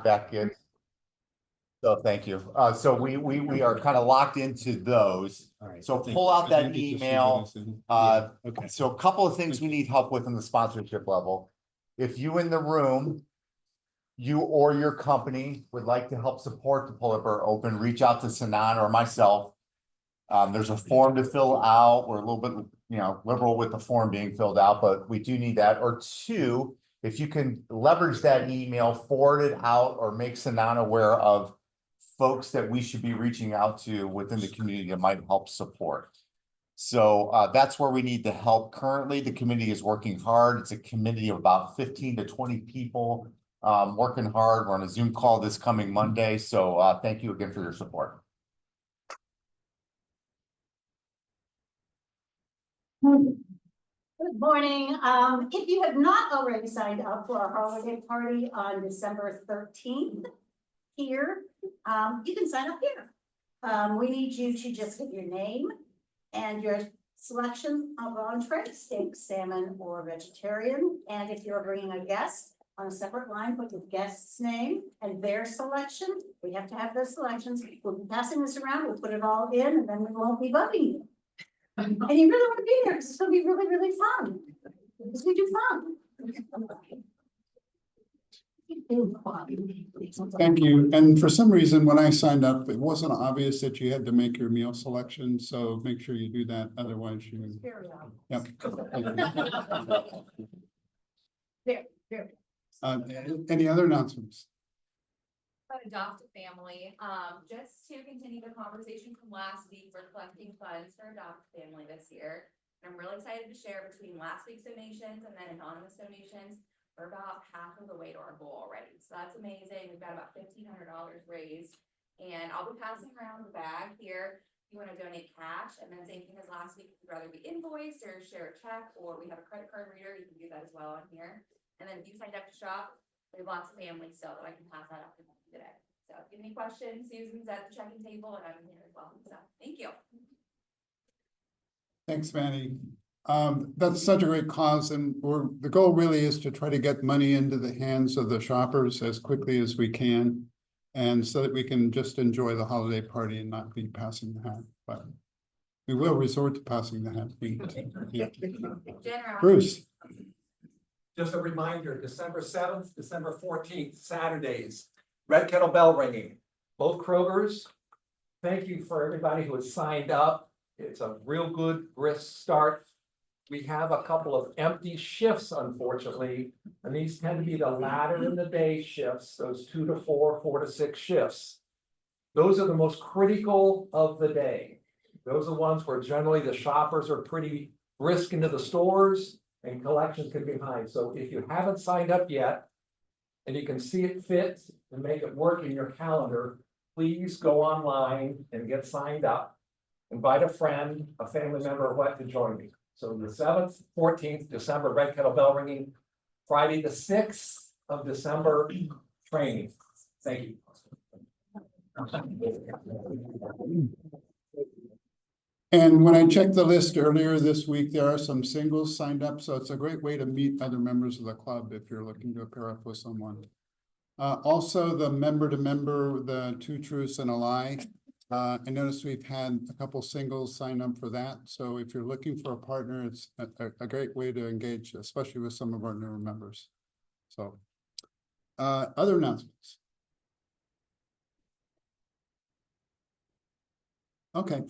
back in. So thank you. So we are kind of locked into those. All right. So pull out that email. Okay. So a couple of things we need help with in the sponsorship level. If you in the room, you or your company would like to help support the Pull-Up Open, reach out to Sanan or myself. There's a form to fill out. We're a little bit, liberal with the form being filled out, but we do need that. Or two, if you can leverage that email, forward it out, or make Sanan aware of folks that we should be reaching out to within the community that might help support. So that's where we need the help. Currently, the committee is working hard. It's a committee of about 15 to 20 people working hard. We're on a Zoom call this coming Monday. So thank you again for your support. Good morning. If you have not already signed up for our holiday party on December 13th here, you can sign up here. We need you to just give your name and your selection of entrees, steak, salmon, or vegetarian. And if you're bringing a guest, on a separate line, put the guest's name and their selection. We have to have those selections. We'll be passing this around. We'll put it all in, and then we won't be bugging you. And you really want to be there because it's going to be really, really fun. Because we do fun. Thank you. And for some reason, when I signed up, it wasn't obvious that you had to make your meal selection. So make sure you do that. Otherwise, you. Yep. There. Any other announcements? Adopt a family, just to continue the conversation from last week, we're collecting funds for Adopt a Family this year. And I'm really excited to share between last week's donations and then anonymous donations, we're about half of the way to our goal already. So that's amazing. We've got about $1,500 raised, and I'll be passing around the bag here. If you want to donate cash, and then same thing as last week, if you'd rather be invoiced or share a check, or we have a credit card reader, you can do that as well on here. And then if you signed up to shop, we have lots of families still that I can pass that up to today. So if you have any questions, Susan's at the checking table and I'm here as well. So thank you. Thanks, Manny. That's such a great cause, and the goal really is to try to get money into the hands of the shoppers as quickly as we can, and so that we can just enjoy the holiday party and not be passing the hat. But we will resort to passing the hat. Yeah. Bruce. Just a reminder, December 7th, December 14th, Saturdays, Red Kettle Bell ringing, both Kroger's. Thank you for everybody who has signed up. It's a real good, brisk start. We have a couple of empty shifts, unfortunately, and these tend to be the latter in the day shifts, those 2 to 4, 4 to 6 shifts. Those are the most critical of the day. Those are the ones where generally the shoppers are pretty brisk into the stores and collections can be high. So if you haven't signed up yet, and you can see it fit and make it work in your calendar, please go online and get signed up. Invite a friend, a family member, or what to join me. So the 7th, 14th December, Red Kettle Bell ringing. Friday, the 6th of December, training. Thank you. And when I checked the list earlier this week, there are some singles signed up, so it's a great way to meet other members of the club if you're looking to pair up with someone. Also, the member-to-member, the Two Truths and a Lie. I noticed we've had a couple singles sign up for that. So if you're looking for a partner, it's a great way to engage, especially with some of our newer members. So, other announcements. Okay.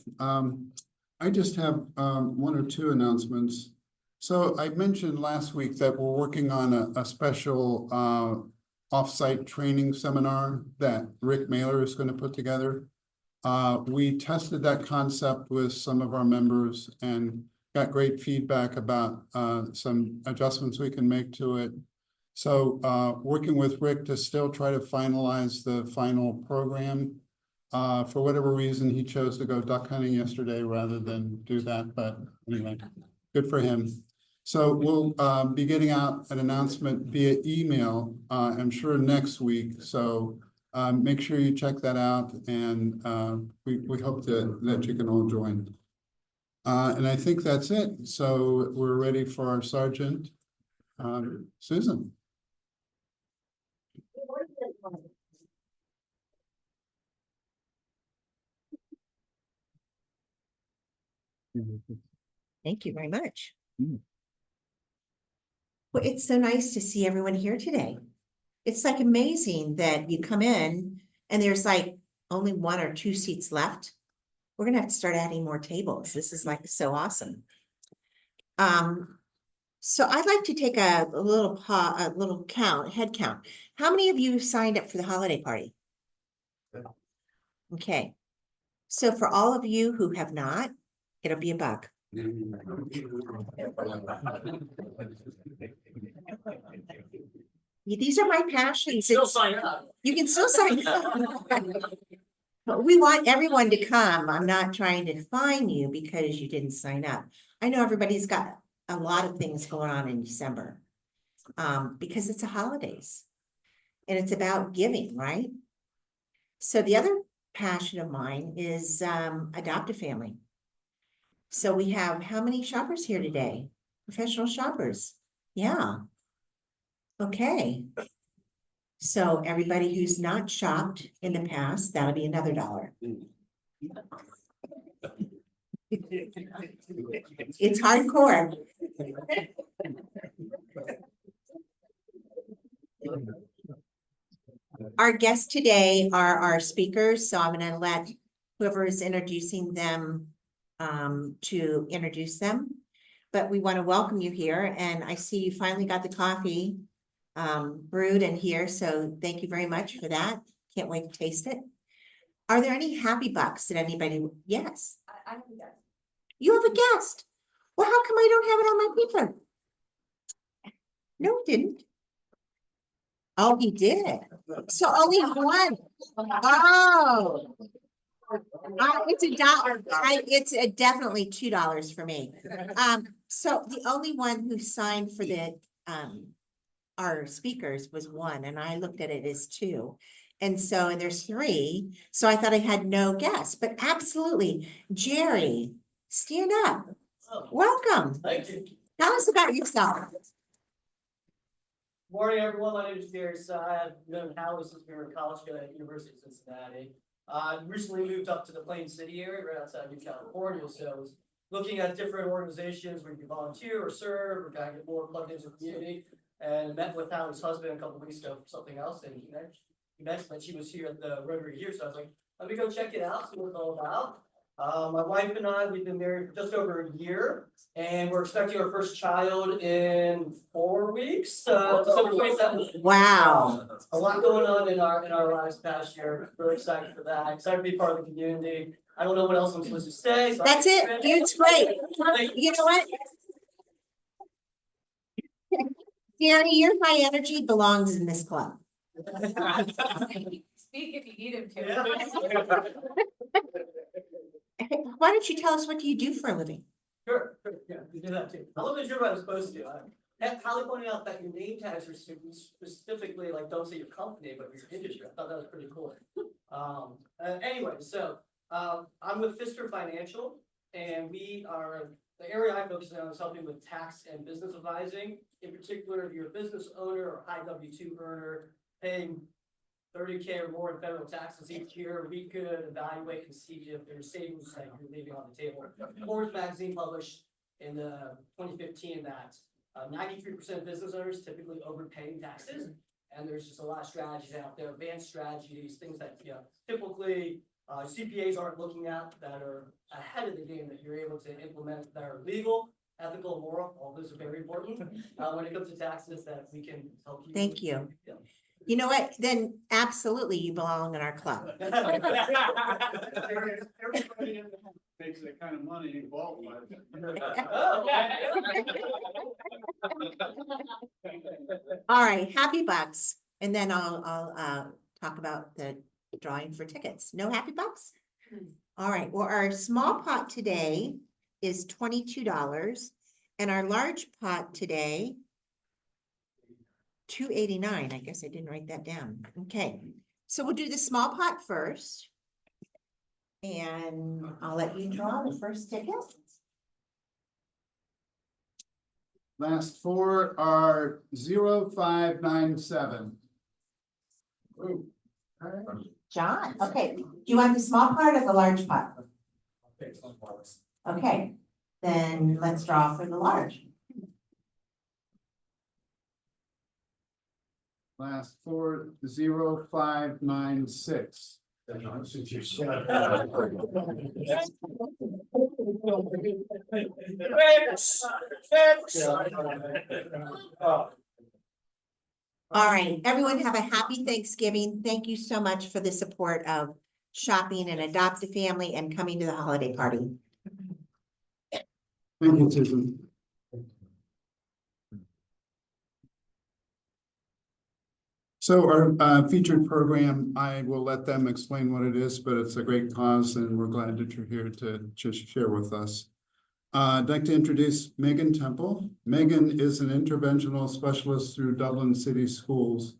I just have 1 or 2 announcements. So I mentioned last week that we're working on a special offsite training seminar that Rick Mailer is going to put together. We tested that concept with some of our members and got great feedback about some adjustments we can make to it. So working with Rick to still try to finalize the final program. For whatever reason, he chose to go duck hunting yesterday rather than do that, but anyway, good for him. So we'll be getting out an announcement via email, I'm sure next week. So make sure you check that out, and we hope that you can all join. And I think that's it. So we're ready for our sergeant, Susan. Thank you very much. Mm. Well, it's so nice to see everyone here today. It's like amazing that you come in and there's like only 1 or 2 seats left. We're gonna have to start adding more tables. This is like so awesome. So I'd like to take a little head count. How many of you signed up for the holiday party? Okay. So for all of you who have not, it'll be a bug. These are my passions. Still It's- sign up. You can still sign up. But we want everyone to come. I'm not trying to fine you because you didn't sign up. I know everybody's got a lot of things going on in December. Because it's the holidays. And it's about giving, right? So the other passion of mine is adopt a family. So we have how many shoppers here today? Professional shoppers. Yeah. Okay. So everybody who's not shopped in the past, that'll be another $1. It's hardcore. Our guests today are our speakers, so I'm gonna let whoever is introducing them to introduce them. But we want to welcome you here, and I see you finally got the coffee brewed in here, so thank you very much for that. Can't wait to taste it. Are there any happy bucks that anybody? Yes, I don't think that's. you have a guest. Well, how come I don't have it on my paper? No, it didn't. Oh, he did. So only one. Oh. It's $1. It's definitely $2 for me. So the only one who signed for the our speakers was one, and I looked at it as 2. And there's 3. So I thought I had no guests, but absolutely. Jerry, stand up. Welcome. Thank you. Tell us about yourself. Morning, everyone. My name is Jerry Sy. I've known Howie since we were in college together at University of Cincinnati. I recently moved up to the Plain City area, right outside New California. So I was looking at different organizations where you can volunteer or serve or kind of get more plugged into the community. And met with Howie's husband a couple weeks ago for something else. And he mentioned that she was here at the Rotary here. So I was like, let me go check it out, see what it's all about. My wife and I, we've been married for just over a year, and we're expecting our first child in 4 weeks, December 27th. Wow. A lot going on in our lives past year. Really excited for that. Excited to be part of the community. I don't know what else I'm supposed to say. So That's it. It's great. You know what? Danny, your high energy belongs in this club. Speak if you need him to. Why don't you tell us what do you do for a living? Sure, yeah, we do that too. I wasn't sure what I was supposed to do. Holly pointed out that your name tags are specifically like, don't say your company, but your industry. I thought that was pretty cool. Anyway, so I'm with Pfister Financial, and we are, the area I focus on is helping with tax and business advising. In particular, if you're a business owner or high W-2 earner paying 30K or more in federal taxes each year, we could evaluate and see if there's savings that you're leaving on the table. Forbes magazine published in 2015 that 93% of business owners typically overpay taxes, and there's just a lot of strategies out there, advanced strategies, things that typically CPAs aren't looking at that are ahead of the game that you're able to implement that are legal, ethical, and moral. All those are very important when it comes to taxes that we can help you. Thank you. Yeah. You know what? Then absolutely you belong in our club. Everybody makes that kind of money and qualifies. All right, happy bucks. And then I'll talk about the drawing for tickets. No happy bucks? All right, well, our small pot today is $22, and our large pot today $2.89. I guess I didn't write that down. Okay, so we'll do the small pot first. And I'll let you draw the first ticket. Last 4 are 0597. John, okay, do you want the small part or the large part? Okay, then let's draw for the large. Last 40596. All right, everyone have a happy Thanksgiving. Thank you so much for the support of shopping and adopt a family and coming to the holiday party. Thank you, Susan. So our featured program, I will let them explain what it is, but it's a great cause and we're glad that you're here to share with us. I'd like to introduce Megan Temple. Megan is an interventional specialist through Dublin City Schools.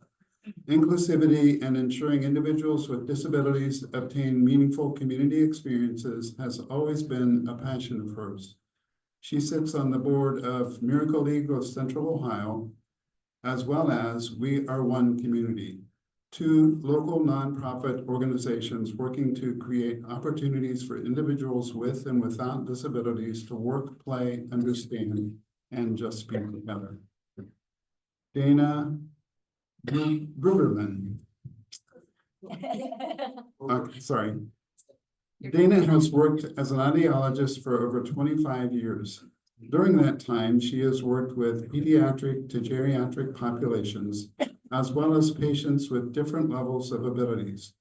Inclusivity and ensuring individuals with disabilities obtain meaningful community experiences has always been a passion of hers. She sits on the board of Miracle League of Central Ohio, as well as We Are One Community, two local nonprofit organizations working to create opportunities for individuals with and without disabilities to work, play, understand, and just be together. Dana Bruderman. Sorry. Dana has worked as an audiologist for over 25 years. During that time, she has worked with pediatric to geriatric populations, as well as patients with different levels of abilities.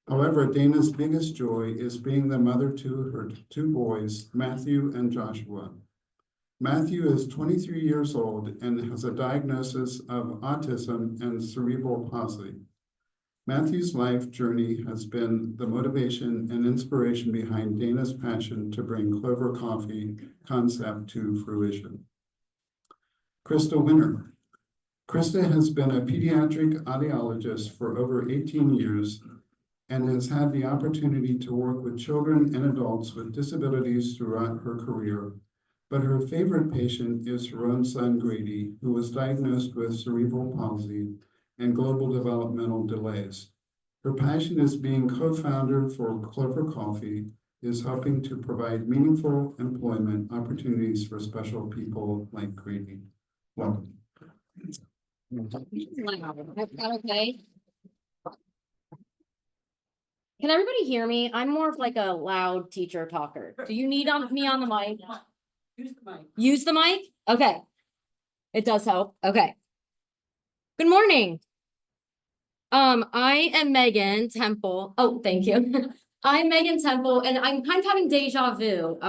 However, Dana's biggest joy is being the mother to her two boys, Matthew and Joshua. Matthew is 23 years old and has a diagnosis of autism and cerebral palsy. Matthew's life journey has been the motivation and inspiration behind Dana's passion to bring Clover Coffee concept to fruition. Krista Winter. Krista has been a pediatric audiologist for over 18 years and has had the opportunity to work with children and adults with disabilities throughout her career. But her favorite patient is her own son, Grady, who was diagnosed with cerebral palsy and global developmental delays. Her passion as being co-founder for Clover Coffee is helping to provide meaningful employment opportunities for special people like Grady. Welcome. Okay. Can everybody hear me? I'm more of like a loud teacher talker. Do you need me on the mic? Use the mic. Use the mic? Okay. It does help. Okay. Good morning. I am Megan Temple. Oh, thank you. I'm Megan Temple and I'm kind of having deja vu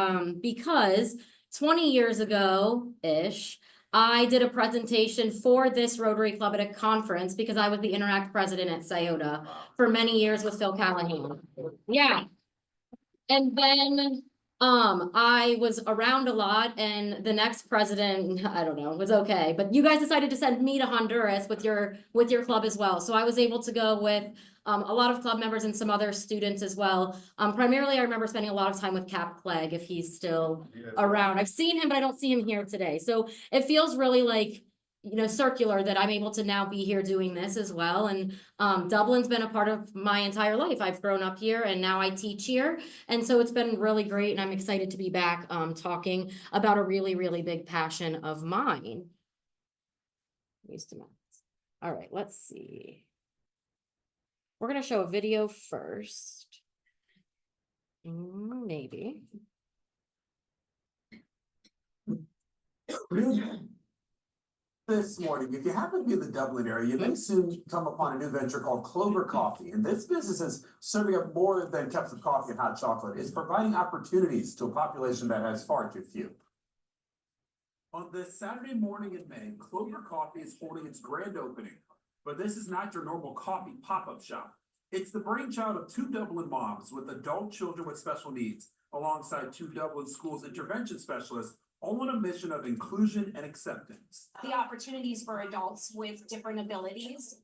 because 20 years ago-ish, I did a presentation for this Rotary Club at a conference because I was the Interact president at Scioto for many years with Phil Callahan. Yeah. And then I was around a lot and the next president, I don't know, was okay. But you guys decided to send me to Honduras with your club as well. So I was able to go with a lot of club members and some other students as well. Primarily, I remember spending a lot of time with Cap Clegg if he's still around. I've seen him, but I don't see him here today. So it feels really like, you know, circular that I'm able to now be here doing this as well. And Dublin's been a part of my entire life. I've grown up here and now I teach here. And so it's been really great. And I'm excited to be back talking about a really, really big passion of mine. All right, let's see. We're going to show a video first. Maybe. This morning, if you happen to be in the Dublin area, you may soon come upon a new venture called Clover Coffee. And this business is serving up more than cups of coffee and hot chocolate. It's providing opportunities to a population that has far too few. On this Saturday morning in May, Clover Coffee is holding its grand opening. But this is not your normal coffee pop-up shop. It's the brainchild of two Dublin moms with adult children with special needs, alongside two Dublin schools intervention specialists, all on a mission of inclusion and acceptance. The opportunities for adults with different abilities,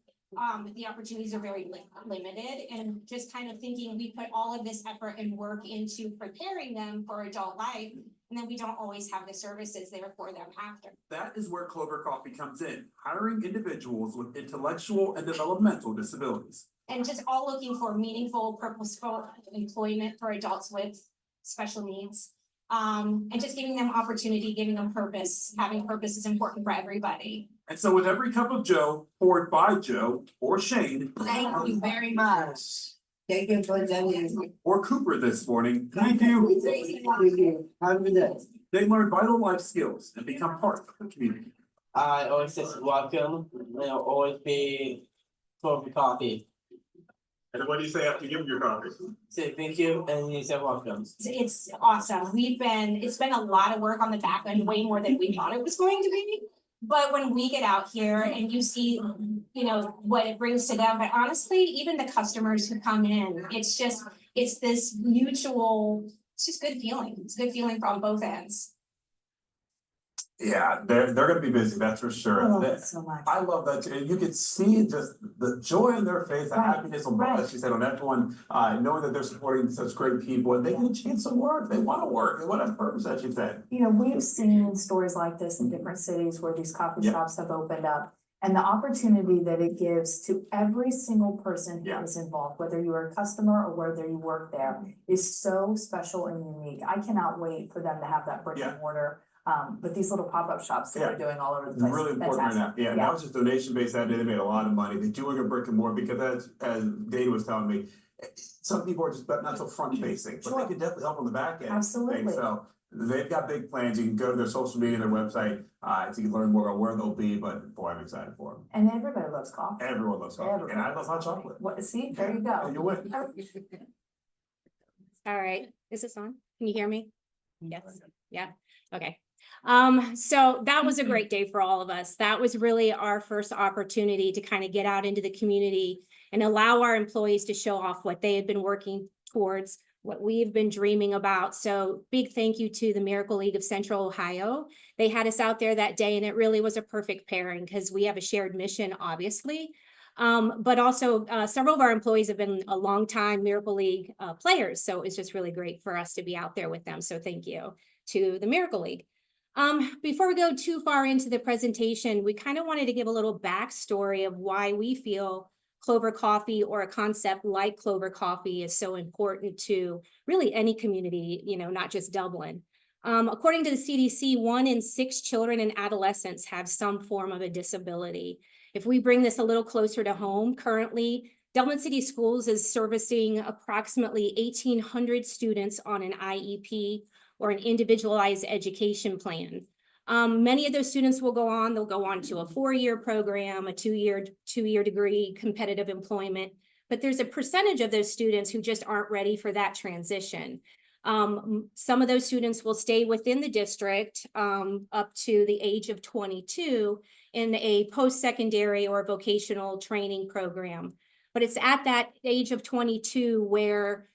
the opportunities are very limited, and just kind of thinking we put all of this effort and work into preparing them for adult life, and then we don't always have the services there for them after. That is where Clover Coffee comes in, hiring individuals with intellectual and developmental disabilities. and just all looking for meaningful, purposeful employment for adults with special needs. And just giving them opportunity, giving them purpose. Having purpose is important for everybody. And so with every cup of Joe poured by Joe or Shane. Thank you very much. Thank you for that. Or Cooper this morning, thank you. Have a good day. They learn vital life skills and become part of the community. I always say welcome, it'll always be Clover Coffee. And what do you say after you give them your coffee? Say thank you and you say welcome. It's awesome. It's been a lot of work on the back end, way more than we thought it was going to be. But when we get out here and you see, what it brings to them, but honestly, even the customers who come in, it's this mutual, it's just good feeling. It's good feeling from both ends. Yeah, they're gonna be busy, that's for sure. So much. I love that, and you can see just the joy in their face, the Right, happiness on, right. as she said, on everyone, knowing that they're supporting such great people, and they get a chance to work, they wanna work, they wanna have purpose, as she said. We've seen stories like this in different cities where these coffee Yeah. shops have opened up. And the opportunity that it gives to every single person who Yeah. is involved, whether you are a customer or whether you work there, is so special and unique. I cannot wait for them to have that brick and mortar. But these little pop-up shops that Yeah. they're doing all over the It's place. really important right now, Fantastic. yeah, that was just donation based that day, they made a lot of money, they're doing a brick and mortar, because as Dana was telling me. Some people are just not so front facing, but they Sure. can definitely help on the back end. Absolutely. So they've got big plans, you can go to their social media, their website, so you can learn more about where they'll be, but boy, I'm excited for them. And everybody loves coffee. Everyone loves coffee, and I love hot chocolate. See, there you go. You win. All right, is this on? Can you hear me? Yes, yeah, okay. So that was a great day for all of us. That was really our first opportunity to kind of get out into the community and allow our employees to show off what they had been working towards, what we've been dreaming about. So big thank you to the Miracle League of Central Ohio. They had us out there that day, and it really was a perfect pairing because we have a shared mission, obviously. But also several of our employees have been a long time Miracle League players. So it's just really great for us to be out there with them. So thank you to the Miracle League. Before we go too far into the presentation, we kind of wanted to give a little backstory of why we feel Clover Coffee, or a concept like Clover Coffee, is so important to really any community, not just Dublin. According to the CDC, 1 in 6 children and adolescents have some form of a disability. If we bring this a little closer to home, currently, Dublin City Schools is servicing approximately 1,800 students on an IEP, or an individualized education plan. Many of those students they'll go on to a 4-year program, a 2-year degree, competitive employment, but there's a percentage of those students who just aren't ready for that transition. Some of those students will stay within the district up to the age of 22 in a post-secondary or vocational training program. But it's at that age of 22 where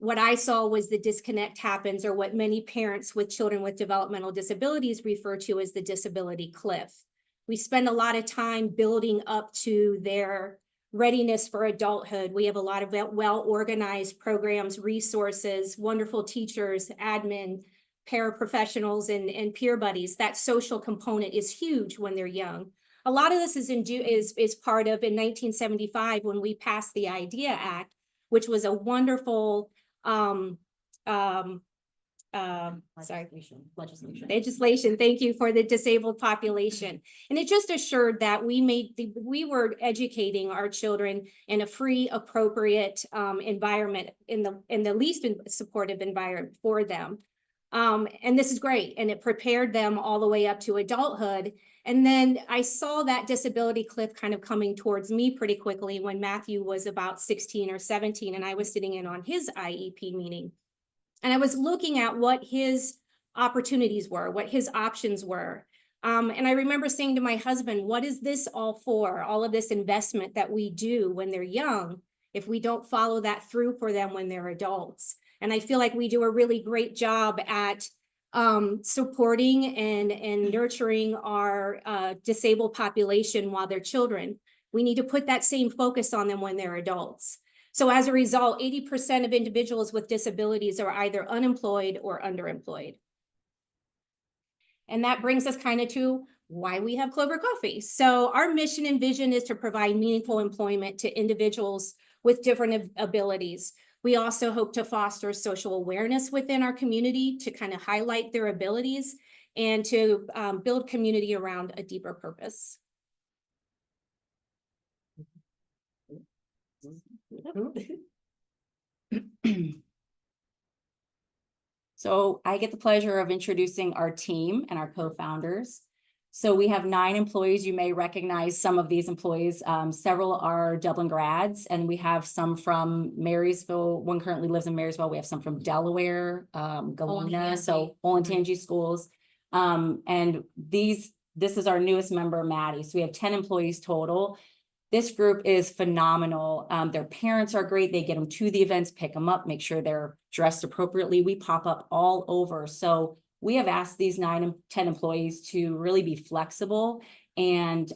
what I saw was the disconnect happens, or what many parents with children with developmental disabilities refer to as the disability cliff. We spend a lot of time building up to their readiness for adulthood. We have a lot of well-organized programs, resources, wonderful teachers, admin, paraprofessionals, and peer buddies. That social component is huge when they're young. A lot of this is part of, in 1975, when we passed the IDEA Act, which was a wonderful legislation, thank you, for the disabled population. And it just assured that we were educating our children in a free, appropriate environment, in the least supportive environment for them. And this is great, and it prepared them all the way up to adulthood. And then I saw that disability cliff kind of coming towards me pretty quickly when Matthew was about 16 or 17, and I was sitting in on his IEP meeting. And I was looking at what his opportunities were, what his options were. And I remember saying to my husband, what is this all for? All of this investment that we do when they're young, if we don't follow that through for them when they're adults. And I feel like we do a really great job at supporting and nurturing our disabled population while they're children. We need to put that same focus on them when they're adults. So as a result, 80% of individuals with disabilities are either unemployed or underemployed. And that brings us kind of to why we have Clover Coffee. So our mission and vision is to provide meaningful employment to individuals with different abilities. We also hope to foster social awareness within our community to kind of highlight their abilities and to build community around a deeper purpose. So I get the pleasure of introducing our team and our co-founders. So we have 9 employees. You may recognize some of these employees. Several are Dublin grads, and we have some from Marysville. One currently lives in Marysville. We have some from Delaware, Galena, so Olentangy schools. And this is our newest member, Maddie. So we have 10 employees total. This group is phenomenal. Their parents are great. They get them to the events, pick them up, make sure they're dressed appropriately. We pop up all over. So we have asked these 9 and 10 employees to really be flexible, and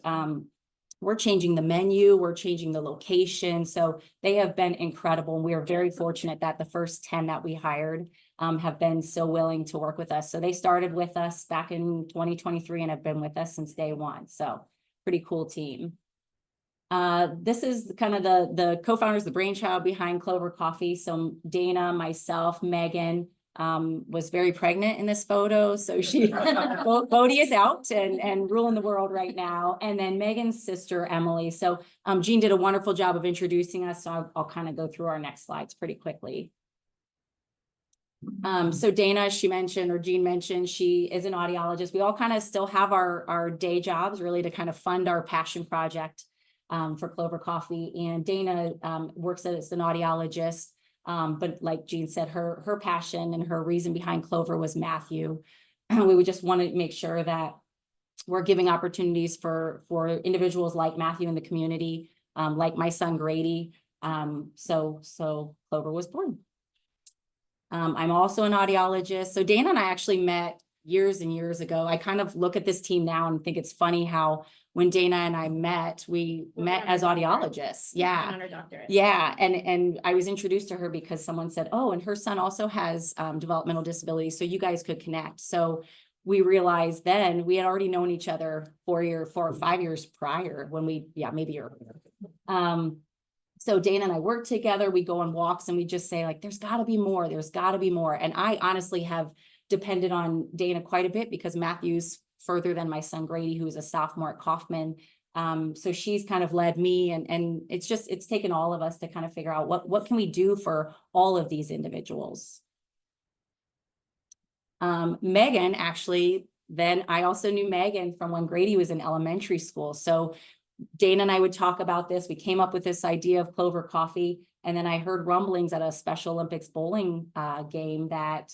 we're changing the menu, we're changing the location. So they have been incredible. And we are very fortunate that the first 10 that we hired have been so willing to work with us. So they started with us back in 2023 and have been with us since day one. So pretty cool team. This is kind of the co-founders, the brainchild behind Clover Coffee. So Dana, myself, Megan, was very pregnant in this photo. So she, Bodhi is out and ruling the world right now. And then Megan's sister, Emily. So Jean did a wonderful job of introducing us. So I'll kind of go through our next slides pretty quickly. So Dana, she mentioned, or Jean mentioned, she is an audiologist. We all kind of still have our day jobs really to kind of fund our passion project for Clover Coffee. And Dana works as an audiologist. But like Jean said, her passion and her reason behind Clover was Matthew. We would just want to make sure that we're giving opportunities for individuals like Matthew in the community, like my son Grady. So Clover was born. I'm also an audiologist. So Dana and I actually met years and years ago. I kind of look at this team now and think it's funny how when Dana and I met, we met as audiologists. Yeah. Yeah. And I was introduced to her because someone said, oh, and her son also has developmental disabilities, so you guys could connect. So we realized then we had already known each other 4 or 5 years prior when maybe earlier. So Dana and I work together, we go on walks and we just say like, there's gotta be more, there's gotta be more. And I honestly have depended on Dana quite a bit because Matthew's further than my son Grady, who is a sophomore at Kaufman. So she's kind of led me, and it's taken all of us to kind of figure out what can we do for all of these individuals. Megan, actually, then I also knew Megan from when Grady was in elementary school. So Dana and I would talk about this. We came up with this idea of Clover Coffee, and then I heard rumblings at a Special Olympics bowling game that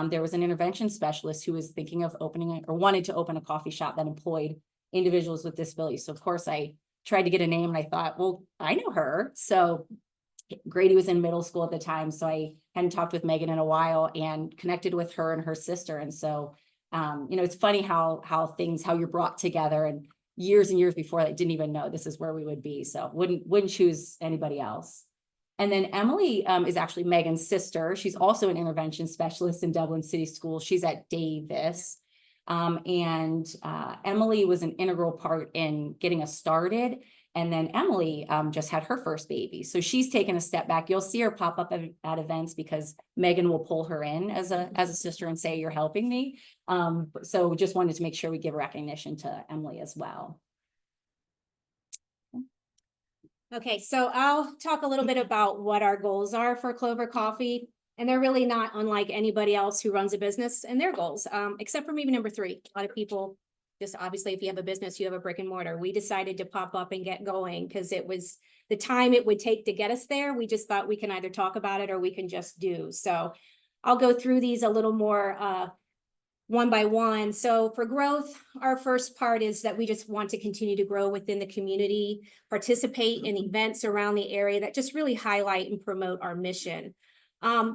there was an intervention specialist who was thinking of opening or wanted to open a coffee shop that employed individuals with disabilities. So of course I tried to get a name, and I thought, well, I know her. So Grady was in middle school at the time, so I hadn't talked with Megan in a while and connected with her and her sister. And so, it's funny how you're brought together, and years and years before I didn't even know this is where we would be. So wouldn't choose anybody else. And then Emily is actually Megan's sister. She's also an intervention specialist in Dublin City Schools. She's at Davis. Emily was an integral part in getting us started. And then Emily just had her first baby. So she's taken a step back. You'll see her pop up at events because Megan will pull her in as a sister and say, you're helping me. So just wanted to make sure we give recognition to Emily as well. Okay, so I'll talk a little bit about what our goals are for Clover Coffee. And they're really not unlike anybody else who runs a business and their goals, except for maybe number 3. A lot of people, just obviously, if you have a business, you have a brick and mortar. We decided to pop up and get going because it was the time it would take to get us there. We just thought we can either talk about it or we can just do. So I'll go through these a little more one by one. So for growth, our first part is that we just want to continue to grow within the community, participate in events around the area that just really highlight and promote our mission.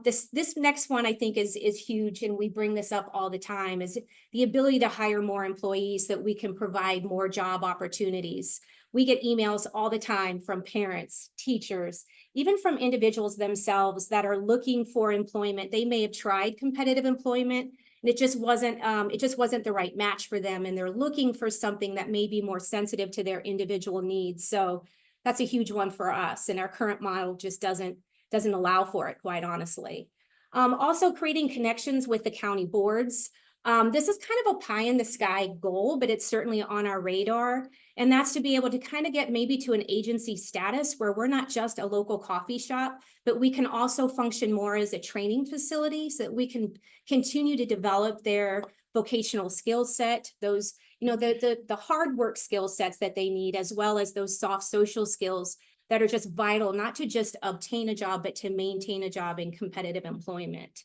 This next one I think is huge, and we bring this up all the time, is the ability to hire more employees so that we can provide more job opportunities. We get emails all the time from parents, teachers, even from individuals themselves that are looking for employment. They may have tried competitive employment And it just wasn't the right match for them. And they're looking for something that may be more sensitive to their individual needs. So that's a huge one for us. And our current model just doesn't allow for it, quite honestly. Also creating connections with the county boards. This is kind of a pie in the sky goal, but it's certainly on our radar. And that's to be able to kind of get maybe to an agency status where we're not just a local coffee shop, but we can also function more as a training facility so that we can continue to develop their vocational skill set, those, you know, the hard work skill sets that they need, as well as those soft social skills that are just vital, not to just obtain a job, but to maintain a job in competitive employment.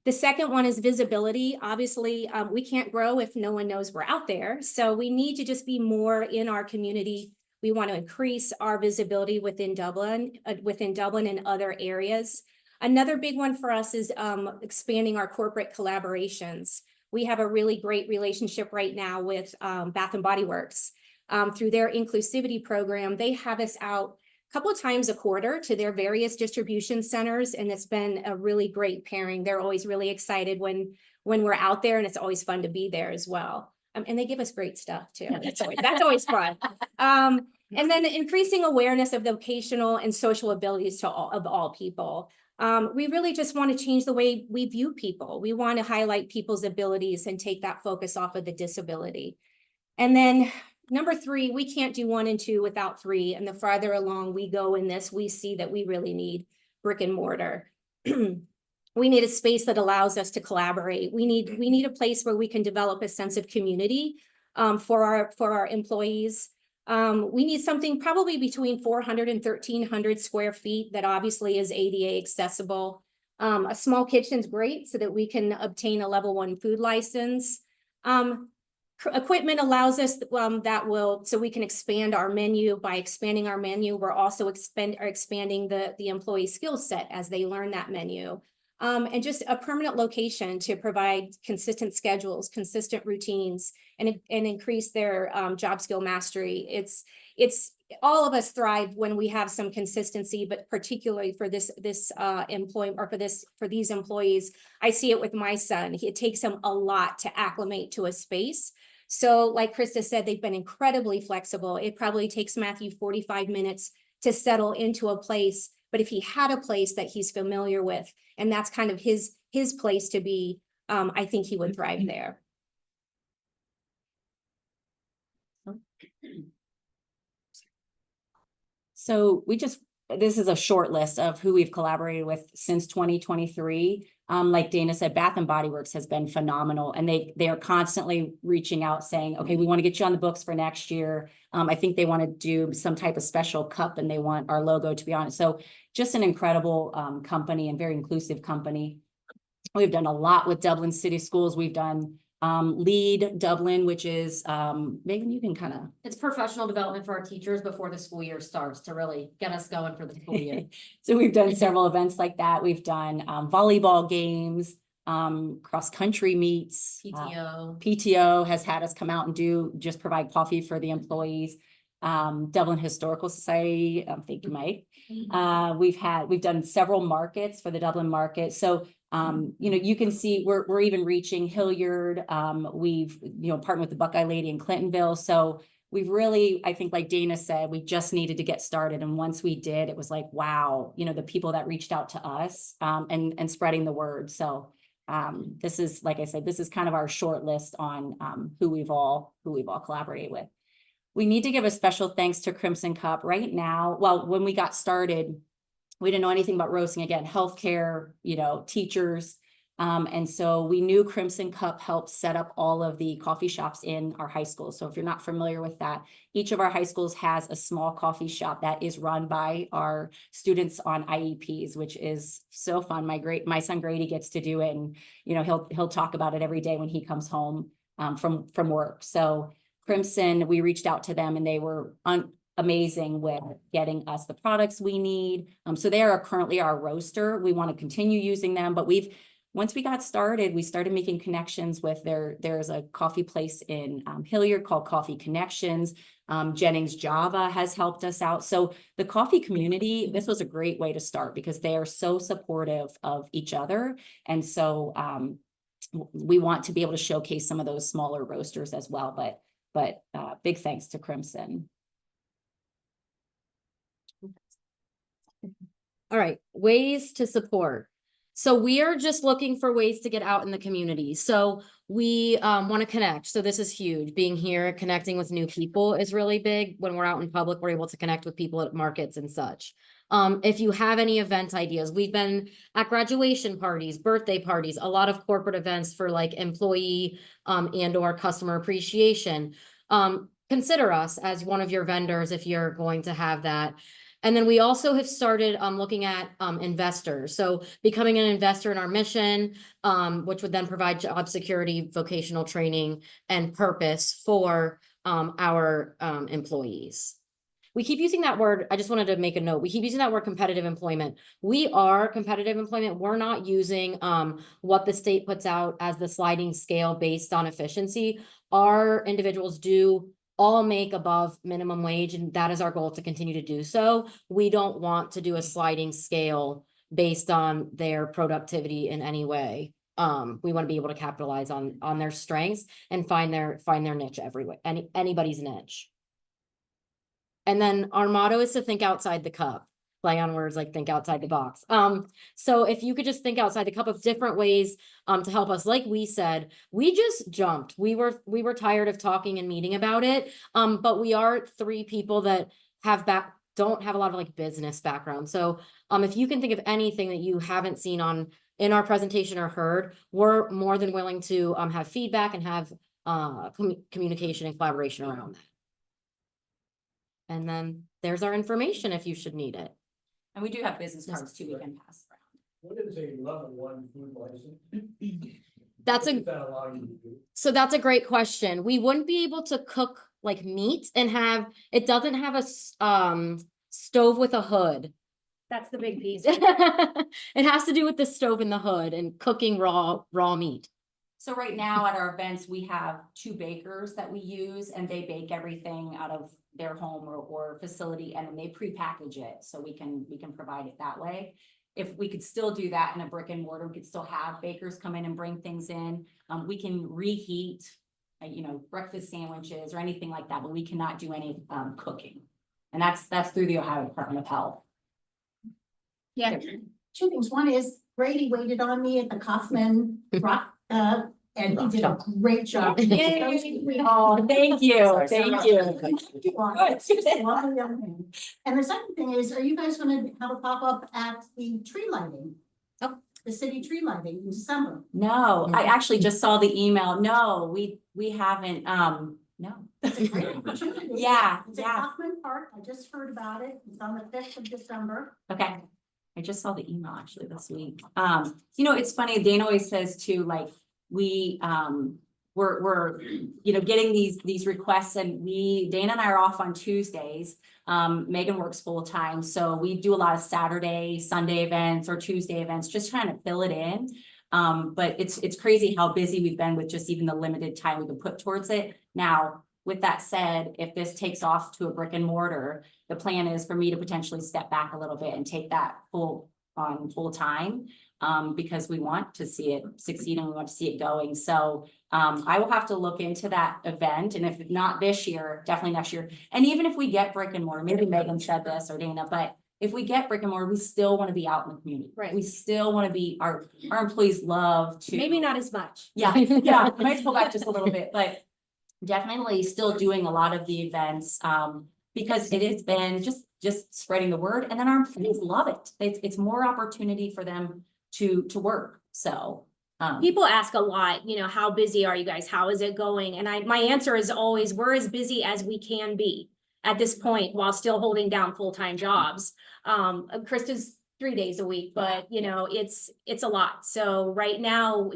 The second one is visibility. Obviously, we can't grow if no one knows we're out there. So we need to just be more in our community. We want to increase our visibility within Dublin and other areas. Another big one for us is expanding our corporate collaborations. We have a really great relationship right now with Bath and Body Works. Through their inclusivity program, they have us out couple of times a quarter to their various distribution centers, and it's been a really great pairing. They're always really excited when we're out there, and it's always fun to be there as well. And they give us great stuff too. That's always fun. And then increasing awareness of vocational and social abilities of all people. We really just want to change the way we view people. We want to highlight people's abilities and take that focus off of the disability. And then number 3, we can't do 1 and 2 without 3. And the farther along we go in this, we see that we really need brick and mortar. We need a space that allows us to collaborate. We need a place where we can develop a sense of community for our employees. We need something probably between 400 and 1,300 square feet that obviously is ADA accessible. A small kitchen's great so that we can obtain a level 1 food license. Equipment allows us so we can expand our menu. By expanding our menu, we're also expanding the employee skill set as they learn that menu. And just a permanent location to provide consistent schedules, consistent routines, and increase their job skill mastery. It's all of us thrive when we have some consistency, but particularly for this employee or for these employees, I see it with my son. It takes him a lot to acclimate to a space. So like Krista said, they've been incredibly flexible. It probably takes Matthew 45 minutes to settle into a place. But if he had a place that he's familiar with, and that's kind of his place to be, I think he would thrive there. So this is a short list of who we've collaborated with since 2023. Like Dana said, Bath and Body Works has been phenomenal, and they are constantly reaching out saying, okay, we want to get you on the books for next year. I think they want to do some type of special cup and they want our logo to be on it. So just an incredible company and very inclusive company. We've done a lot with Dublin City Schools. We've done Lead Dublin, which is Megan, you can kind of. It's professional development for our teachers before the school year starts to really get us going for the school year. So we've done several events like that. We've done volleyball games, cross country meets. PTO has had us come out and just provide coffee for the employees. Dublin Historical Society, thank you, Mike. We've done several markets for the Dublin market. So you can see we're even reaching Hilliard. We've partnered with the Buckeye Lady in Clintonville. So we've really, I think, like Dana said, we just needed to get started. And once we did, it was like, wow, the people that reached out to us and spreading the word. So this is, like I said, this is kind of our short list on who we've all collaborated with. We need to give a special thanks to Crimson Cup right now. Well, when we got started, we didn't know anything about roasting, again, healthcare, teachers. And so we knew Crimson Cup helped set up all of the coffee shops in our high schools. So if you're not familiar with that, each of our high schools has a small coffee shop that is run by our students on IEPs, which is so fun. My son Grady gets to do it, and he'll talk about it every day when he comes home from work. So Crimson, we reached out to them and they were amazing with getting us the products we need. So they are currently our roaster. We want to continue using them, but once we got started, we started making connections with there's a coffee place in Hilliard called Coffee Connections. Jennings Java has helped us out. So the coffee community, this was a great way to start because they are so supportive of each other. And so we want to be able to showcase some of those smaller roasters as well, but big thanks to Crimson. All right, ways to support. So we are just looking for ways to get out in the community. So we want to connect. So this is huge. Being here, connecting with new people is really big. When we're out in public, we're able to connect with people at markets and such. If you have any event ideas, we've been at graduation parties, birthday parties, a lot of corporate events for like employee and or customer appreciation. Consider us as one of your vendors if you're going to have that. And then we also have started looking at investors. So becoming an investor in our mission, which would then provide job security, vocational training, and purpose for our employees. We keep using that word. I just wanted to make a note. We keep using that word competitive employment. We are competitive employment. We're not using what the state puts out as the sliding scale based on efficiency. Our individuals do all make above minimum wage, and that is our goal to continue to do so. We don't want to do a sliding scale based on their productivity in any way. We want to be able to capitalize on their strengths and find their niche everywhere, anybody's niche. And then our motto is to think outside the cup. Play on words like think outside the box. So if you could just think outside the cup of different ways to help us, like we said, we just jumped. We were tired of talking and meeting about it. But we are 3 people that don't have a lot of like business background. So if you can think of anything that you haven't seen in our presentation or heard, we're more than willing to have feedback and have communication and collaboration around that. And then there's our information if you should need it. And we do have business cards too we can pass around. What is a level 1 food license? So that's a great question. We wouldn't be able to cook like meat and it doesn't have a stove with a hood. That's the big piece. It has to do with the stove in the hood and cooking raw meat. So right now at our events, we have 2 bakers that we use, and they bake everything out of their home or facility, and then they pre-package it, so we can provide it that way. If we could still do that in a brick and mortar, we could still have bakers come in and bring things in. We can reheat, breakfast sandwiches or anything like that, but we cannot do any cooking. And that's through the Ohio Department of Health. Yeah, 2 things. One is Brady waited on me at the Kaufman Rock, and he did a great job. Oh, thank you, thank you. And the second thing is, are you guys gonna have a pop-up at the tree lighting? Oh, the city tree lighting in December? No, I actually just saw the email. No, we haven't, no. It's a great opportunity. Yeah, It's at yeah. Kaufman Park. I just heard about it. It's on the 5th of December. Okay. I just saw the email actually this week. It's funny, Dana always says too, like, we're getting these requests, and Dana and I are off on Tuesdays. Megan works full time, so we do a lot of Saturday, Sunday events or Tuesday events, just trying to fill it in. But it's crazy how busy we've been with just even the limited time we can put towards it. Now, with that said, if this takes off to a brick and mortar, the plan is for me to potentially step back a little bit and take that full time. Because we want to see it succeed and we want to see it going. So I will have to look into that event, and if not this year, definitely next year. And even if we get brick and mortar, maybe Megan said this or Dana, but if we get brick and mortar, we still want to be out in the community. Right. We still want to be, our employees love to. Maybe not as much. Yeah, I might pull back just a little bit, but definitely still doing a lot of the events, because it has been just spreading the word, and then our employees love it. It's more opportunity for them to work. So People ask a lot, how busy are you guys? How is it going? And my answer is always, we're as busy as we can be at this point while still holding down full-time jobs. Krista's 3 days a week, but it's a lot. So right now,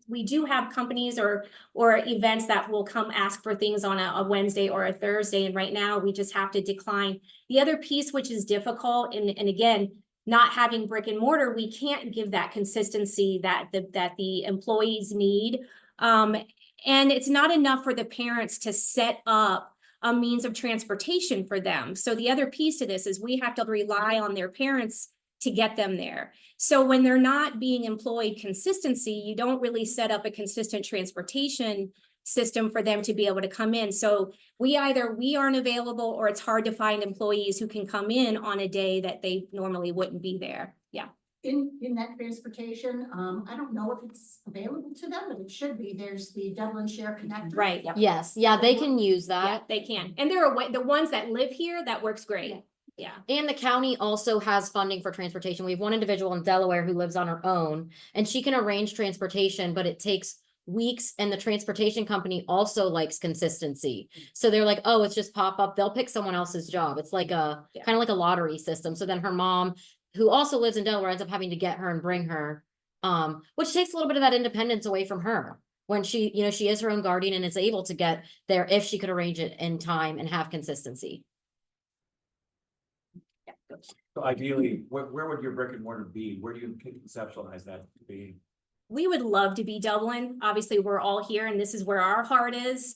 we do have companies or events that will come ask for things on a Wednesday or a Thursday. And right now we just have to decline. The other piece, which is difficult, and again, not having brick and mortar, we can't give that consistency that the employees need. And it's not enough for the parents to set up a means of transportation for them. So the other piece to this is we have to rely on their parents to get them there. So when they're not being employed consistency, you don't really set up a consistent transportation system for them to be able to come in. So we aren't available, or it's hard to find employees who can come in on a day that they normally wouldn't be there. Yeah. In that transportation, I don't know if it's available to them, but it should be. There's the Dublin Share Connector. Right. Yes, yeah, they can use Yeah, that. they can. And there are the ones that live here, that works great. Yeah. And the county also has funding for transportation. We have one individual in Delaware who lives on her own, and she can arrange transportation, but it takes weeks, and the transportation company also likes consistency. So they're like, oh, it's just pop up. They'll pick someone else's job. It's like kind of like a lottery system. So then her mom, who also lives in Delaware, ends up having to get her and bring her, which takes a little bit of that independence away from her when she, she is her own guardian and is able to get there if she could arrange it in time and have consistency. So ideally, where would your brick and mortar be? Where do you conceptualize that to be? We would love to be Dublin. Obviously, we're all here and this is where our heart is.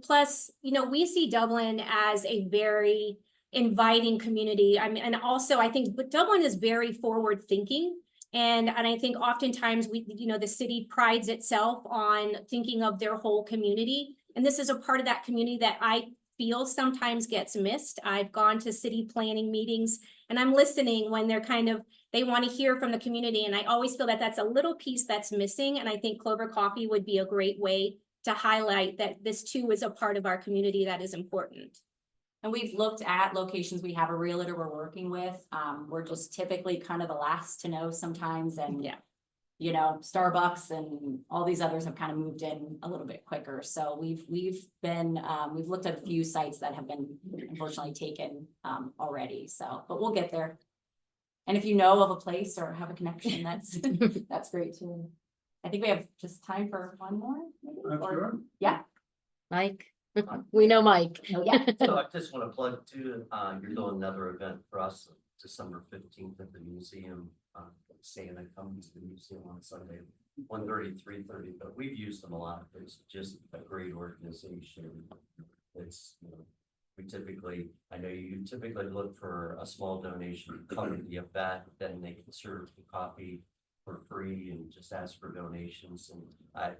Plus, we see Dublin as a very inviting community. I mean, and also I think, but Dublin is very forward thinking. And I think oftentimes the city prides itself on thinking of their whole community. And this is a part of that community that I feel sometimes gets missed. I've gone to city planning meetings and I'm listening when they want to hear from the community. And I always feel that that's a little piece that's missing. And I think Clover Coffee would be a great way to highlight that this too is a part of our community that is important. And we've looked at locations. We have a realtor we're working with. We're just typically kind of the last to know sometimes. And Starbucks and all these others have kind of moved in a little bit quicker. So we've looked at a few sites that have been unfortunately taken already. So, but we'll get there. And if you know of a place or have a connection, that's great too. I think we have just time for one more. Maybe? Sure. Yeah. Mike, we know Mike. Yeah. So I just want to plug too, you're doing another event for us, December 15th at the museum. Santa comes to the museum on Sunday, 1:30, 3:30, but we've used them a lot. It's just a great organization. It's, I know you typically look for a small donation to cover the event, then they can serve the coffee for free and just ask for donations. And I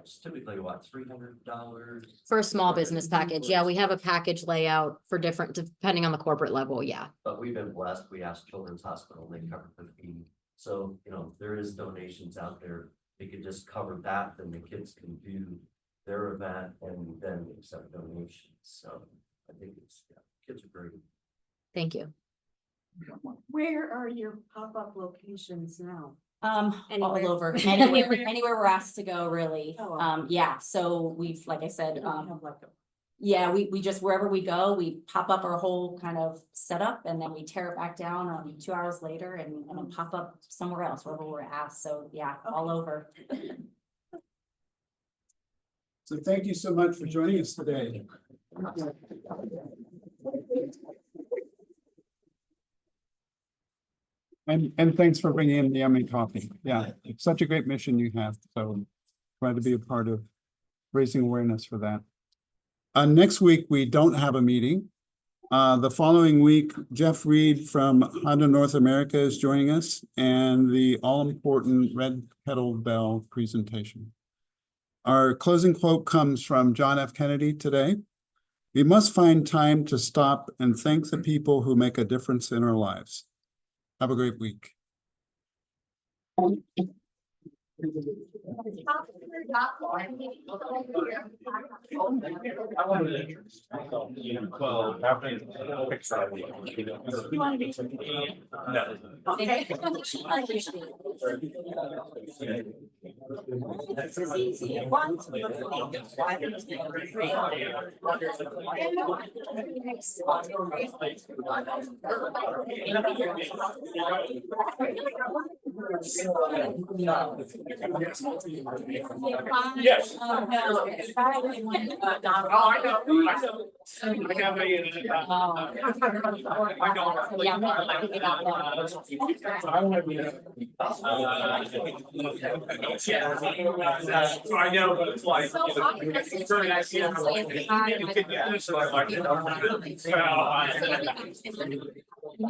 just typically $300 For a small business package. Yeah, we have a package layout for different, depending on the corporate level. Yeah. But we've been blessed. We asked Children's Hospital, they covered the fee. So, there is donations out there. They could just cover that, then the kids can do their event and then accept donations. So I think kids are great. Thank you. Where are your pop-up locations now? All over, anywhere we're asked to go, really. Yeah, so we've, like I said, yeah, we just, wherever we go, we pop up our whole kind of setup and then we tear it back down 2 hours later and then pop up somewhere else, wherever we're asked. So yeah, all over. So thank you so much for joining us today. And thanks for bringing in the yummy coffee. Yeah, it's such a great mission you have. So glad to be a part of raising awareness for that. Next week, we don't have a meeting. The following week, Jeff Reed from Honda North America is joining us and the all-important Red Kettle Bell presentation. Our closing quote comes from John F. Kennedy today. We must find time to stop and thank the people who make a difference in our lives. Have a great week. Yes. I know, but it's like, it's very nice to see everyone. Yeah.